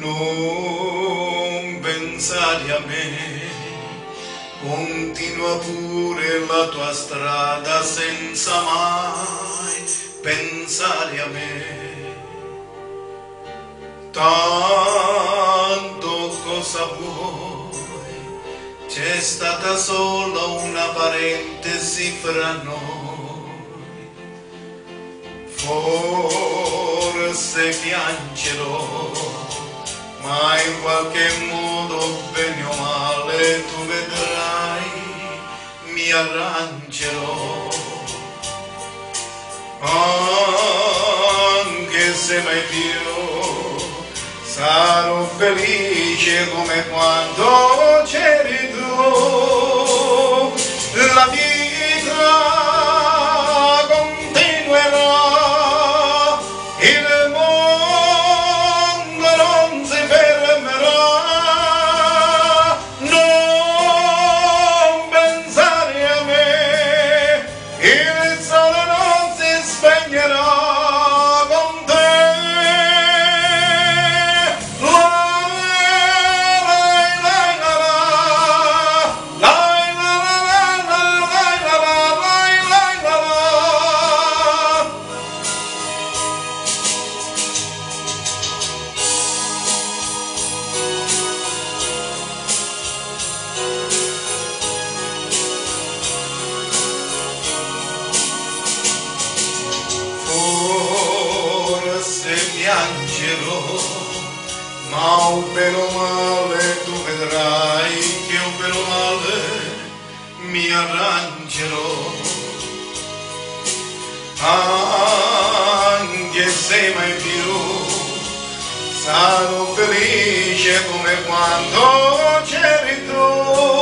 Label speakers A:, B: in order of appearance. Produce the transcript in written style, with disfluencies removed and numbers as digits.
A: Non pensare a me, continua pure la tua strada senza mai pensare a me. Tanto cosa vuoi, c'è stata solo una parentesi fra noi. Forse piangerò, ma in qualche modo, bene o male, tu vedrai, mi arrangerò. Anche se mai più sarò felice come quando c'eri tu. La vita continuerà, il mondo non si fermerà. Non pensare a me, il sole non si spegnerà con te. Piangerò, ma o bene o male tu vedrai che o bene o male mi arrangerò. Anche se mai più sarò felice come quando c'eri tu.